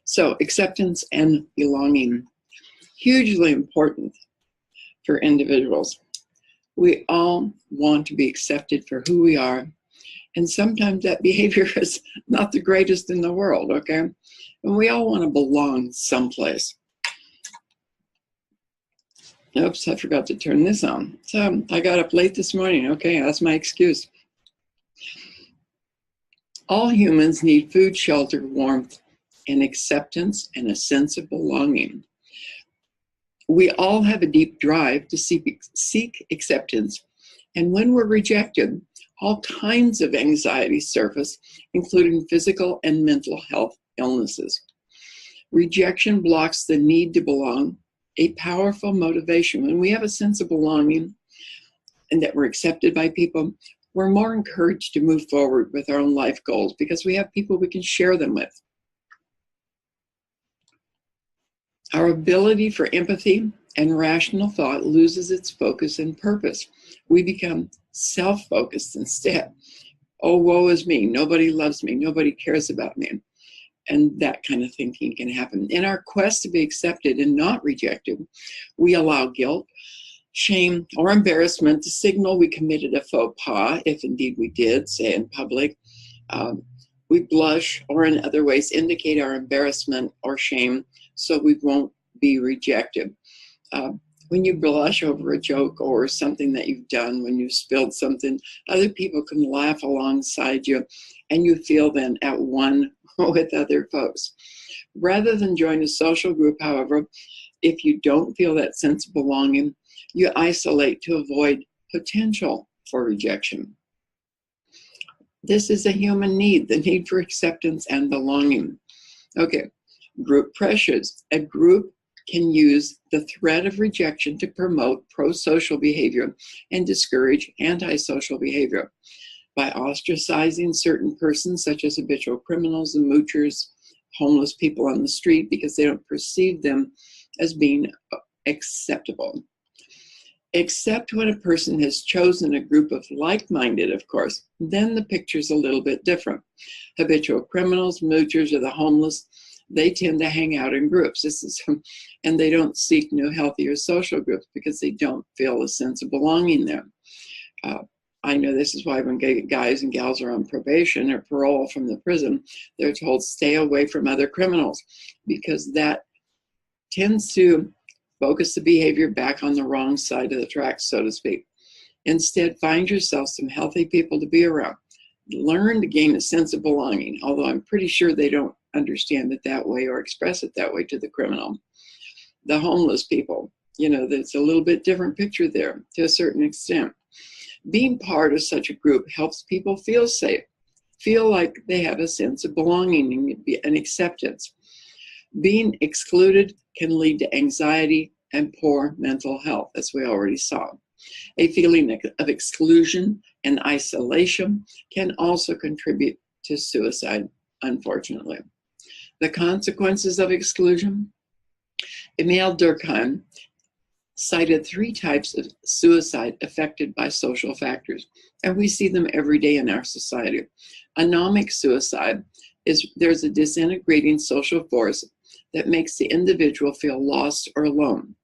So acceptance and belonging, hugely important for individuals. We all want to be accepted for who we are. And sometimes that behavior is not the greatest in the world, okay? And we all want to belong someplace. Oops, I forgot to turn this on. So I got up late this morning, okay? That's my excuse. All humans need food, shelter, warmth, and acceptance, and a sense of belonging. We all have a deep drive to seek acceptance. And when we're rejected, all kinds of anxiety surface, including physical and mental health illnesses. Rejection blocks the need to belong, a powerful motivation. When we have a sense of belonging and that we're accepted by people, we're more encouraged to move forward with our own life goals because we have people we can share them with. Our ability for empathy and rational thought loses its focus and purpose. We become self-focused instead. Oh, woe is me. Nobody loves me. Nobody cares about me. And that kind of thinking can happen. In our quest to be accepted and not rejected, we allow guilt, shame, or embarrassment to signal we committed a faux pas, if indeed we did, say in public. We blush or in other ways indicate our embarrassment or shame so we won't be rejected. When you blush over a joke or something that you've done, when you spilled something, other people can laugh alongside you and you feel then at one with other folks. Rather than join a social group, however, if you don't feel that sense of belonging, you isolate to avoid potential for rejection. This is a human need, the need for acceptance and belonging. Okay, group pressures. A group can use the threat of rejection to promote pro-social behavior and discourage antisocial behavior. By ostracizing certain persons, such as habitual criminals and moochers, homeless people on the street, because they don't perceive them as being acceptable. Except when a person has chosen a group of like-minded, of course, then the picture's a little bit different. Habitual criminals, moochers, or the homeless, they tend to hang out in groups. And they don't seek new, healthier social groups because they don't feel a sense of belonging there. I know this is why when guys and gals are on probation or parole from the prison, they're told stay away from other criminals because that tends to focus the behavior back on the wrong side of the tracks, so to speak. Instead, find yourself some healthy people to be around. Learn to gain a sense of belonging, although I'm pretty sure they don't understand it that way or express it that way to the criminal. The homeless people, you know, there's a little bit different picture there to a certain extent. Being part of such a group helps people feel safe, feel like they have a sense of belonging and acceptance. Being excluded can lead to anxiety and poor mental health, as we already saw. A feeling of exclusion and isolation can also contribute to suicide, unfortunately. The consequences of exclusion. Emil Durkheim cited 3 types of suicide affected by social factors, and we see them every day in our society. Anomic suicide is there's a disintegrating social force that makes the individual feel lost or alone.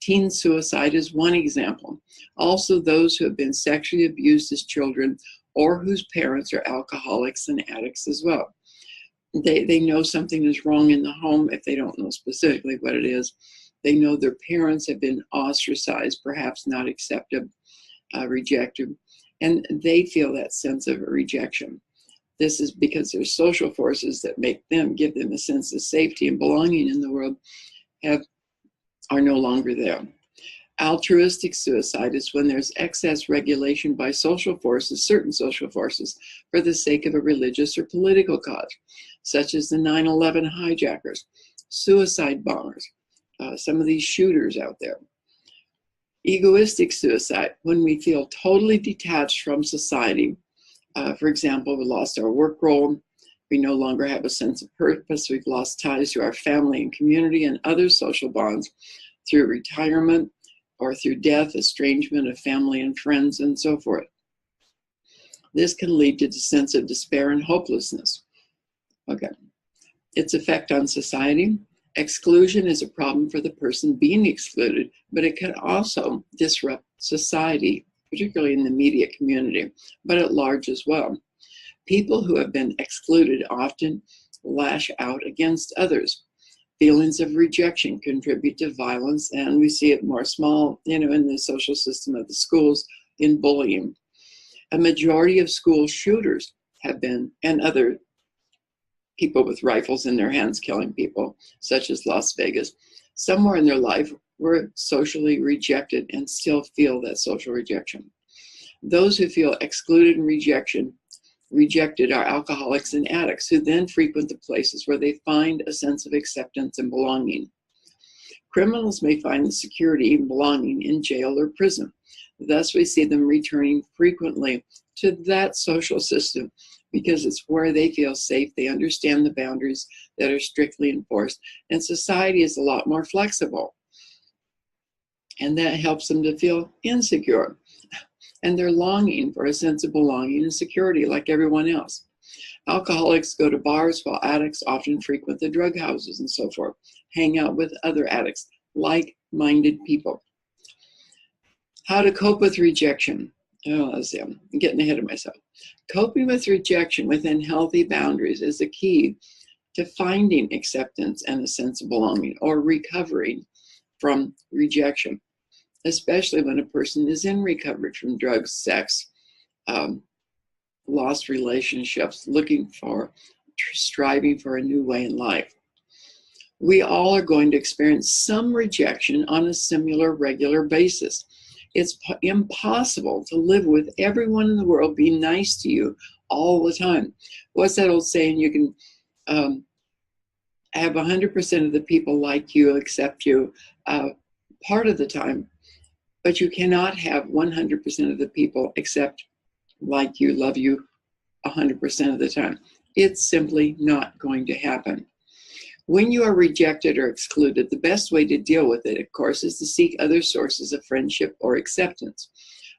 Teen suicide is one example. Also, those who have been sexually abused as children or whose parents are alcoholics and addicts as well. They know something is wrong in the home if they don't know specifically what it is. They know their parents have been ostracized, perhaps not accepted, rejected, and they feel that sense of rejection. This is because there's social forces that give them a sense of safety and belonging in the world are no longer there. Altruistic suicide is when there's excess regulation by social forces, certain social forces, for the sake of a religious or political cause, such as the 9/11 hijackers, suicide bombers, some of these shooters out there. Egoistic suicide, when we feel totally detached from society. For example, we lost our work role, we no longer have a sense of purpose, we've lost ties to our family and community and other social bonds through retirement or through death, estrangement of family and friends, and so forth. This can lead to a sense of despair and hopelessness. Okay. Its effect on society. Exclusion is a problem for the person being excluded, but it can also disrupt society, particularly in the media community, but at large as well. People who have been excluded often lash out against others. Feelings of rejection contribute to violence, and we see it more small, in the social system of the schools, in bullying. A majority of school shooters have been, and other people with rifles in their hands killing people, such as Las Vegas, somewhere in their life were socially rejected and still feel that social rejection. Those who feel excluded and rejected are alcoholics and addicts, who then frequent the places where they find a sense of acceptance and belonging. Criminals may find the security and belonging in jail or prison. Thus, we see them returning frequently to that social system because it's where they feel safe. They understand the boundaries that are strictly enforced, and society is a lot more flexible. And that helps them to feel insecure. And they're longing for a sense of belonging and security like everyone else. Alcoholics go to bars, while addicts often frequent the drug houses and so forth, hang out with other addicts, like-minded people. How to cope with rejection. I'm getting ahead of myself. Coping with rejection within healthy boundaries is the key to finding acceptance and a sense of belonging, or recovering from rejection, especially when a person is in recovery from drugs, sex, lost relationships, striving for a new way in life. We all are going to experience some rejection on a similar, regular basis. It's impossible to live with everyone in the world being nice to you all the time. What's that old saying? You can have 100% of the people like you, accept you part of the time, but you cannot have 100% of the people accept, like you, love you 100% of the time. It's simply not going to happen. When you are rejected or excluded, the best way to deal with it, of course, is to seek other sources of friendship or acceptance,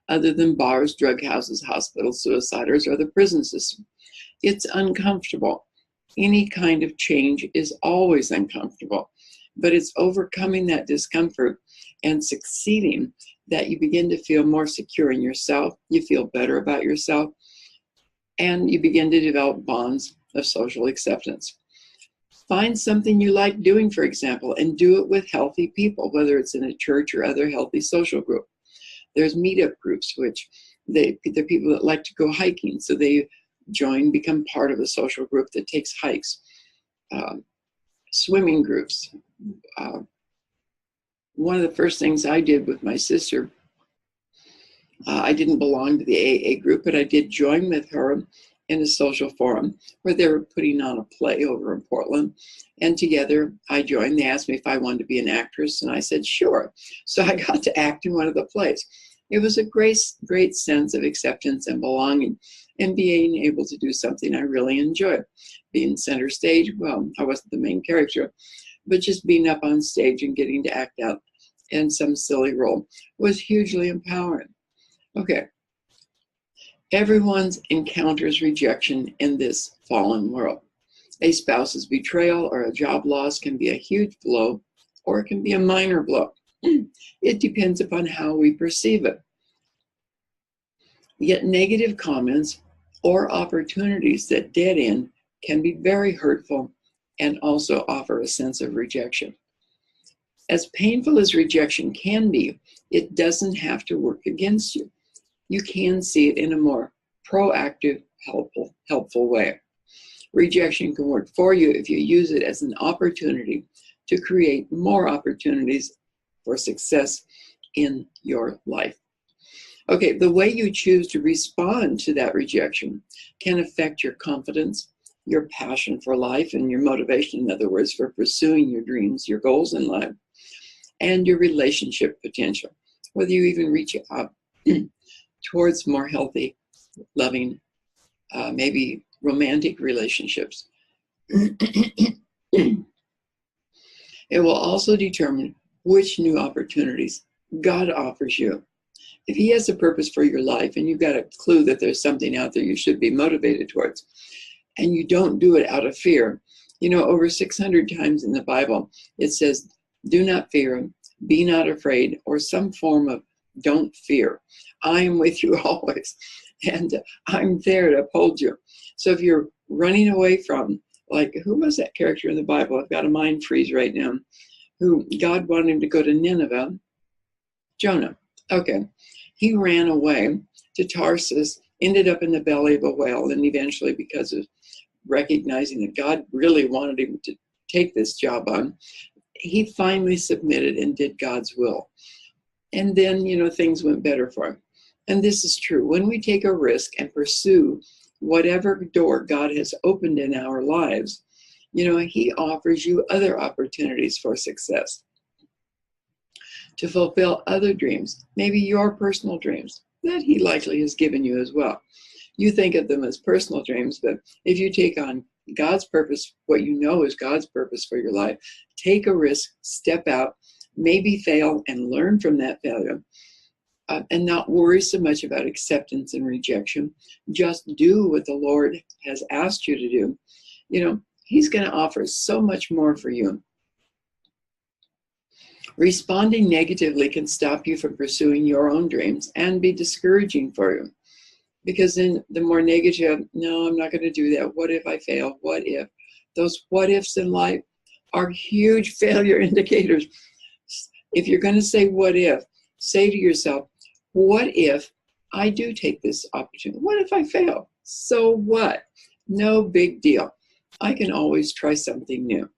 other than bars, drug houses, hospitals, suiciders, or the prison system. It's uncomfortable. Any kind of change is always uncomfortable, but it's overcoming that discomfort and succeeding that you begin to feel more secure in yourself, you feel better about yourself, and you begin to develop bonds of social acceptance. Find something you like doing, for example, and do it with healthy people, whether it's in a church or other healthy social group. There's meetup groups, which they're people that like to go hiking, so they become part of a social group that takes hikes. Swimming groups. One of the first things I did with my sister, I didn't belong to the AA group, but I did join with her in a social forum where they were putting on a play over in Portland. And together I joined. They asked me if I wanted to be an actress, and I said, sure. So I got to act in one of the plays. It was a great sense of acceptance and belonging, and being able to do something I really enjoyed. Being center stage, well, I wasn't the main character, but just being up on stage and getting to act out in some silly role was hugely empowering. Okay. Everyone encounters rejection in this fallen world. A spouse's betrayal or a job loss can be a huge blow, or it can be a minor blow. It depends upon how we perceive it. Yet negative comments or opportunities that dead end can be very hurtful and also offer a sense of rejection. As painful as rejection can be, it doesn't have to work against you. You can see it in a more proactive, helpful way. Rejection can work for you if you use it as an opportunity to create more opportunities for success in your life. Okay, the way you choose to respond to that rejection can affect your confidence, your passion for life, and your motivation, in other words, for pursuing your dreams, your goals in life, and your relationship potential, whether you even reach up towards more healthy, loving, maybe romantic relationships. It will also determine which new opportunities God offers you. If He has a purpose for your life and you've got a clue that there's something out there you should be motivated towards, and you don't do it out of fear, You know, over 600 times in the Bible, it says, do not fear, be not afraid, or some form of don't fear. I am with you always, and I'm there to uphold you. So if you're running away from, like, who was that character in the Bible? I've got a mind freeze right now. Who God wanted him to go to Nineveh? Jonah. Okay. He ran away to Tarsus, ended up in the belly of a whale, and eventually, because of recognizing that God really wanted him to take this job on, he finally submitted and did God's will. And then, you know, things went better for him. And this is true. When we take a risk and pursue whatever door God has opened in our lives, you know, he offers you other opportunities for success, to fulfill other dreams, maybe your personal dreams that he likely has given you as well. You think of them as personal dreams, but if you take on God's purpose, what you know is God's purpose for your life, take a risk, step out, maybe fail and learn from that failure, and not worry so much about acceptance and rejection. Just do what the Lord has asked you to do. You know, he's going to offer so much more for you. Responding negatively can stop you from pursuing your own dreams and be discouraging for you. Because then the more negative, no, I'm not going to do that. What if I fail? What if? Those what ifs in life are huge failure indicators. If you're going to say what if, say to yourself, what if I do take this opportunity? What if I fail? So what? No big deal. I can always try something new.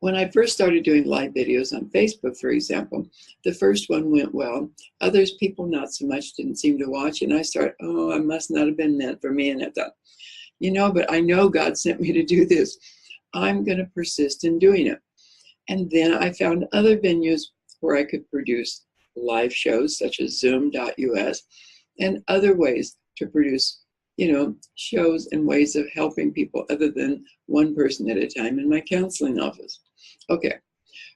When I first started doing live videos on Facebook, for example, the first one went well. Others, people not so much, didn't seem to watch. And I started, oh, I must not have been meant for me. And I thought, you know, but I know God sent me to do this. I'm going to persist in doing it. And then I found other venues where I could produce live shows, such as Zoom.us, and other ways to produce, you know, shows and ways of helping people other than one person at a time in my counseling office. Okay,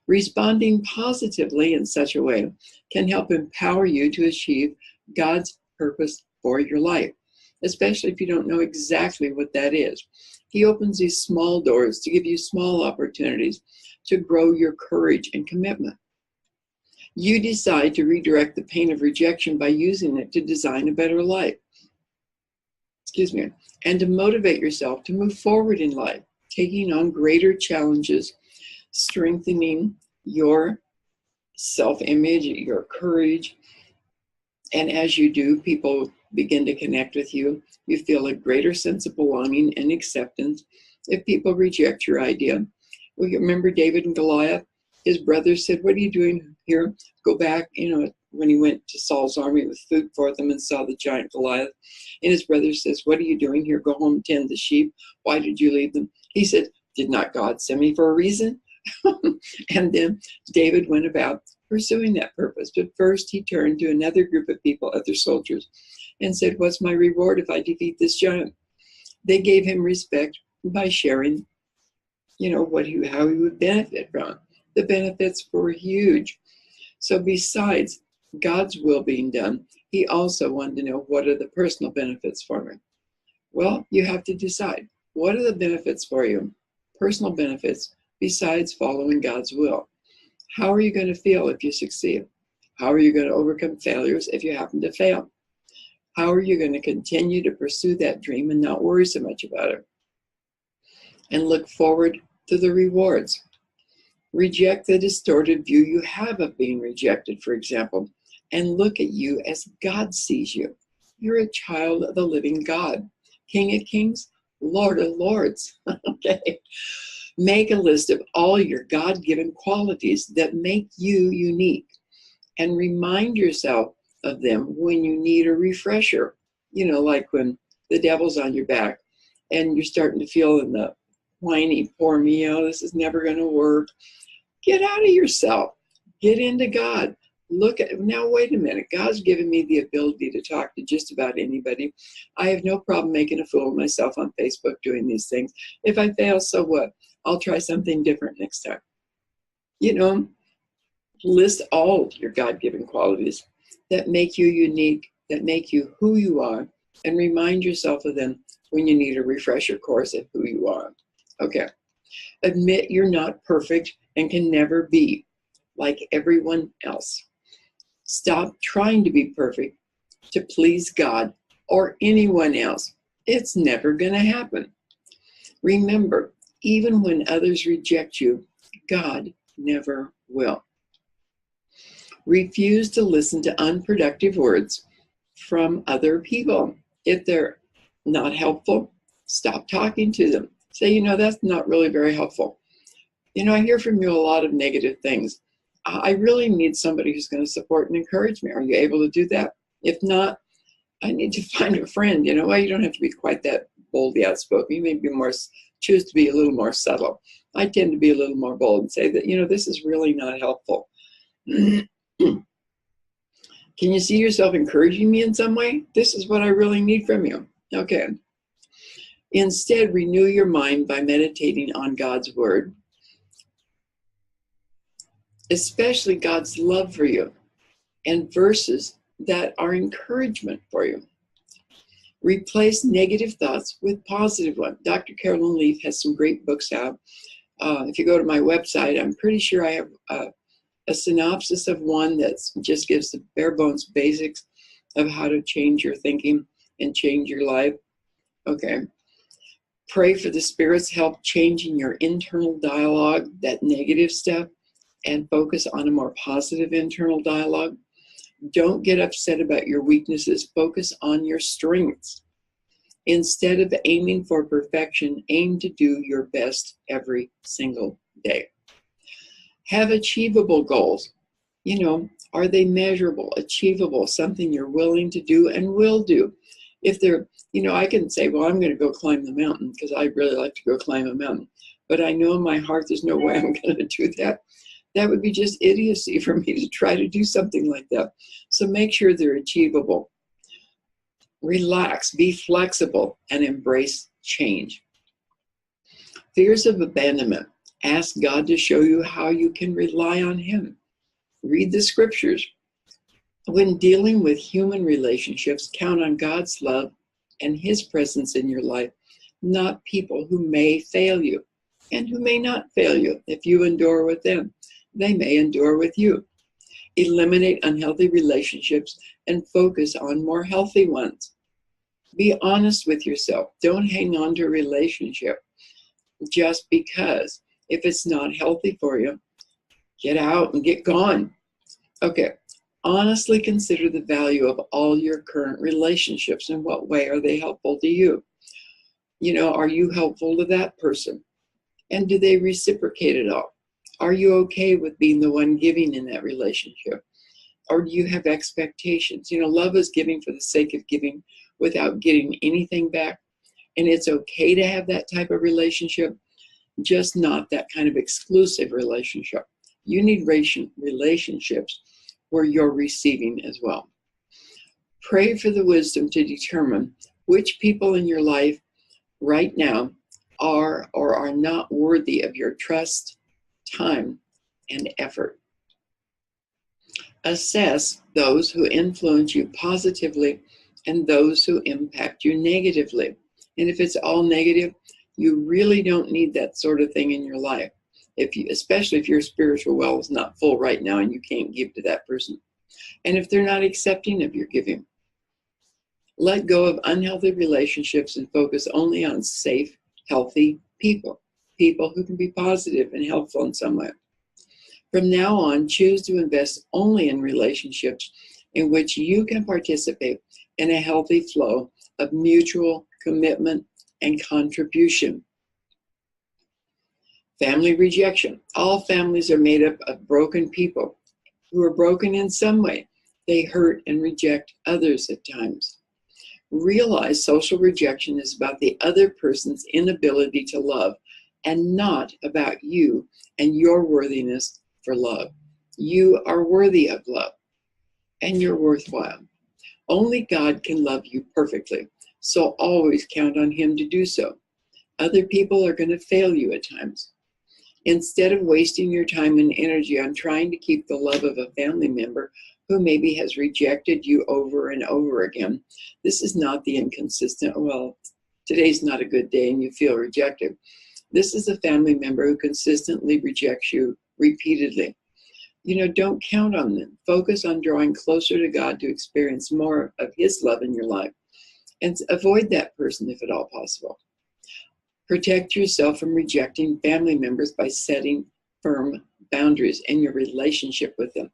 responding positively in such a way can help empower you to achieve God's purpose for your life, especially if you don't know exactly what that is. He opens these small doors to give you small opportunities to grow your courage and commitment. You decide to redirect the pain of rejection by using it to design a better life. Excuse me, and to motivate yourself to move forward in life, taking on greater challenges, strengthening your self-image, your courage. And as you do, people begin to connect with you. You feel a greater sense of belonging and acceptance. If people reject your idea, well, you remember David and Goliath? His brothers said, what are you doing here? Go back, you know, when he went to Saul's army with food for them and saw the giant Goliath. And his brother says, what are you doing here? Go home, tend the sheep. Why did you leave them? He said, did not God send me for a reason? And then David went about pursuing that purpose. But first he turned to another group of people, other soldiers, and said, what's my reward if I defeat this giant? They gave him respect by sharing, you know, how he would benefit from it. The benefits were huge. So besides God's will being done, he also wanted to know, what are the personal benefits for me? Well, you have to decide, what are the benefits for you? Personal benefits besides following God's will. How are you going to feel if you succeed? How are you going to overcome failures if you happen to fail? How are you going to continue to pursue that dream and not worry so much about it? And look forward to the rewards. Reject the distorted view you have of being rejected, for example, and look at you as God sees you. You're a child of the living God, King of Kings, Lord of Lords. Okay. Make a list of all your God-given qualities that make you unique, and remind yourself of them when you need a refresher. You know, like when the devil's on your back and you're starting to feel in the whiny, poor me, oh, this is never going to work. Get out of yourself. Get into God. Look at, now wait a minute, God's given me the ability to talk to just about anybody. I have no problem making a fool of myself on Facebook doing these things. If I fail, so what? I'll try something different next time. You know, list all your God-given qualities that make you unique, that make you who you are, and remind yourself of them when you need a refresher course of who you are. Okay. Admit you're not perfect and can never be like everyone else. Stop trying to be perfect to please God or anyone else. It's never going to happen. Remember, even when others reject you, God never will. Refuse to listen to unproductive words from other people. If they're not helpful, stop talking to them. Say, that's not really very helpful. I hear from you a lot of negative things. I really need somebody who's going to support and encourage me. Are you able to do that? If not, I need to find a friend. Well, you don't have to be quite that boldly outspoken. You may be choose to be a little more subtle. I tend to be a little more bold and say that, this is really not helpful. Can you see yourself encouraging me in some way? This is what I really need from you. Okay. Instead, renew your mind by meditating on God's word, especially God's love for you, and verses that are encouragement for you. Replace negative thoughts with positive ones. Dr. Carolyn Leaf has some great books out. If you go to my website, I'm pretty sure I have a synopsis of one that just gives the bare bones basics of how to change your thinking and change your life. Okay. Pray for the Spirit's help changing your internal dialogue, that negative stuff, and focus on a more positive internal dialogue. Don't get upset about your weaknesses. Focus on your strengths. Instead of aiming for perfection, aim to do your best every single day. Have achievable goals. Are they measurable, achievable, something you're willing to do and will do? If they're, I can say, well, I'm going to go climb the mountain because I really like to go climb a mountain. But I know in my heart there's no way I'm going to do that. That would be just idiocy for me to try to do something like that. So make sure they're achievable. Relax, be flexible, and embrace change. Fears of abandonment. Ask God to show you how you can rely on Him. Read the scriptures. When dealing with human relationships, count on God's love and His presence in your life, not people who may fail you and who may not fail you. If you endure with them, they may endure with you. Eliminate unhealthy relationships and focus on more healthy ones. Be honest with yourself. Don't hang on to a relationship just because. If it's not healthy for you, get out and get gone. Okay. Honestly consider the value of all your current relationships. In what way are they helpful to you? Are you helpful to that person? And do they reciprocate at all? Are you okay with being the one giving in that relationship? Or do you have expectations? Love is giving for the sake of giving without getting anything back. And it's okay to have that type of relationship, just not that kind of exclusive relationship. You need relationships where you're receiving as well. Pray for the wisdom to determine which people in your life right now are or are not worthy of your trust, time, and effort. Assess those who influence you positively and those who impact you negatively. And if it's all negative, you really don't need that sort of thing in your life. Especially if your spiritual well is not full right now and you can't give to that person. And if they're not accepting of your giving. Let go of unhealthy relationships and focus only on safe, healthy people. People who can be positive and helpful in some way. From now on, choose to invest only in relationships in which you can participate in a healthy flow of mutual commitment and contribution. Family rejection. All families are made up of broken people who are broken in some way. They hurt and reject others at times. Realize social rejection is about the other person's inability to love and not about you and your worthiness for love. You are worthy of love and you're worthwhile. Only God can love you perfectly, so always count on Him to do so. Other people are going to fail you at times. Instead of wasting your time and energy on trying to keep the love of a family member who maybe has rejected you over and over again, this is not the inconsistent, well, today's not a good day and you feel rejected. This is a family member who consistently rejects you repeatedly. Don't count on them. Focus on drawing closer to God to experience more of His love in your life, and avoid that person if at all possible. Protect yourself from rejecting family members by setting firm boundaries in your relationship with them,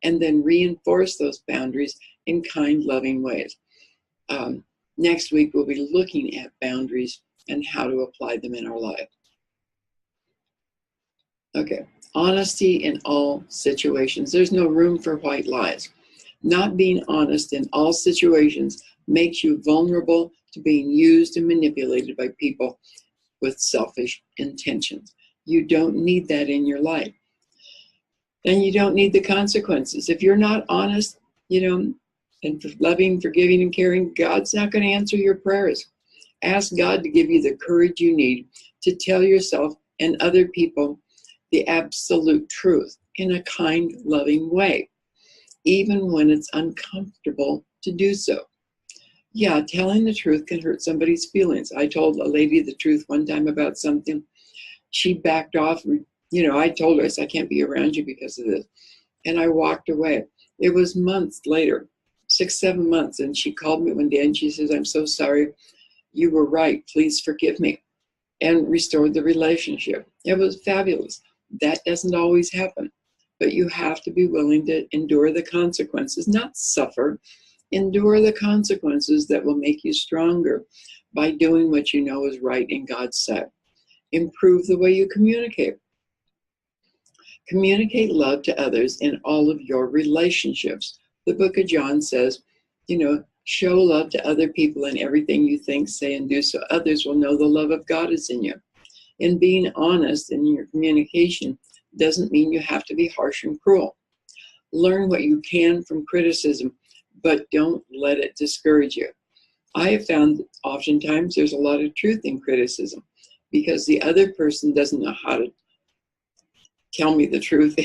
and then reinforce those boundaries in kind, loving ways. Next week, we'll be looking at boundaries and how to apply them in our life. Okay, honesty in all situations. There's no room for white lies. Not being honest in all situations makes you vulnerable to being used and manipulated by people with selfish intentions. You don't need that in your life. And you don't need the consequences. If you're not honest, and loving, forgiving, and caring, God's not going to answer your prayers. Ask God to give you the courage you need to tell yourself and other people the absolute truth in a kind, loving way, even when it's uncomfortable to do so. Yeah, telling the truth can hurt somebody's feelings. I told a lady the truth one time about something. She backed off. I told her, I said, I can't be around you because of this. And I walked away. It was months later, 6-7 months, and she called me one day and she says, I'm so sorry. You were right. Please forgive me. And restored the relationship. It was fabulous. That doesn't always happen. But you have to be willing to endure the consequences, not suffer. Endure the consequences that will make you stronger by doing what you know is right in God's sight. Improve the way you communicate. Communicate love to others in all of your relationships. The book of John says, show love to other people in everything you think, say, and do, so others will know the love of God is in you. And being honest in your communication doesn't mean you have to be harsh and cruel. Learn what you can from criticism, but don't let it discourage you. I have found that oftentimes there's a lot of truth in criticism because the other person doesn't know how to tell me the truth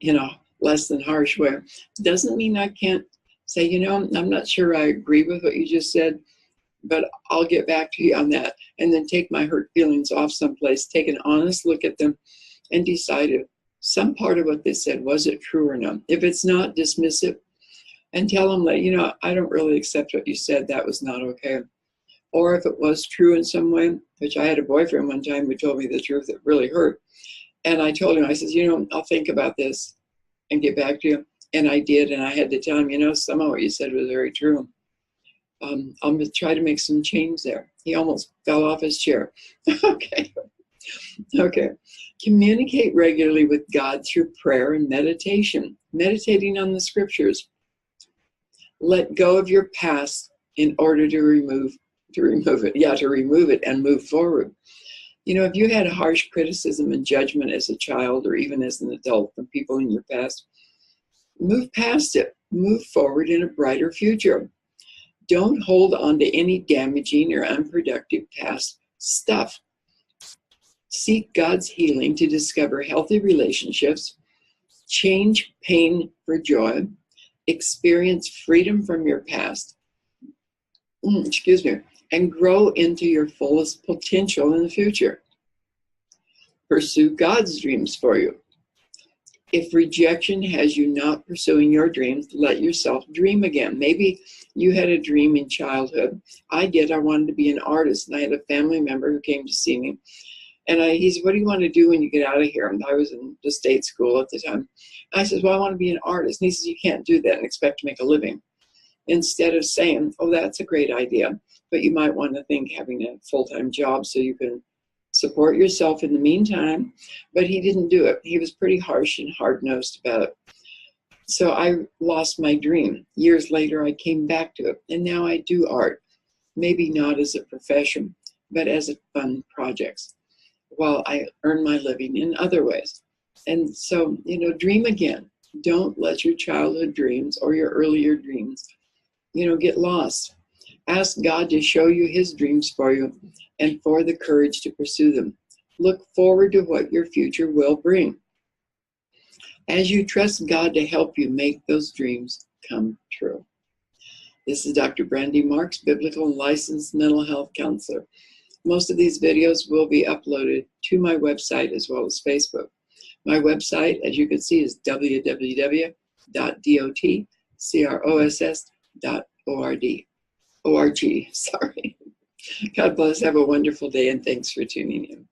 in a less than harsh way. Doesn't mean I can't say, I'm not sure I agree with what you just said, but I'll get back to you on that. And then take my hurt feelings off someplace, take an honest look at them, and decide if some part of what they said, was it true or not? If it's not, dismiss it and tell them that, I don't really accept what you said. That was not okay. Or if it was true in some way, which I had a boyfriend one time who told me the truth that really hurt. And I told him, I said, I'll think about this and get back to you. And I did. And I had to tell him, some of what you said was very true. I'm going to try to make some change there. He almost fell off his chair. Okay. Communicate regularly with God through prayer and meditation, meditating on the scriptures. Let go of your past in order to remove it. Yeah, to remove it and move forward. If you had harsh criticism and judgment as a child or even as an adult from people in your past, move past it. Move forward in a brighter future. Don't hold on to any damaging or unproductive past stuff. Seek God's healing to discover healthy relationships, change pain for joy, experience freedom from your past, and grow into your fullest potential in the future. Pursue God's dreams for you. If rejection has you not pursuing your dreams, let yourself dream again. Maybe you had a dream in childhood. I did. I wanted to be an artist, and I had a family member who came to see me. And he said, what do you want to do when you get out of here? And I was in the state school at the time. I said, well, I want to be an artist. And he says, you can't do that and expect to make a living. Instead of saying, oh, that's a great idea, but you might want to think having a full-time job so you can support yourself in the meantime. But he didn't do it. He was pretty harsh and hard-nosed about it. So I lost my dream. Years later, I came back to it. And now I do art, maybe not as a profession, but as a fun projects, while I earn my living in other ways. And so, dream again. Don't let your childhood dreams or your earlier dreams, get lost. Ask God to show you his dreams for you and for the courage to pursue them. Look forward to what your future will bring. As you trust God to help you make those dreams come true. This is Dr. Brandy Marks, biblical and licensed mental health counselor. Most of these videos will be uploaded to my website as well as Facebook. My website, as you can see, is www.dotcross.org. Sorry. God bless. Have a wonderful day, and thanks for tuning in.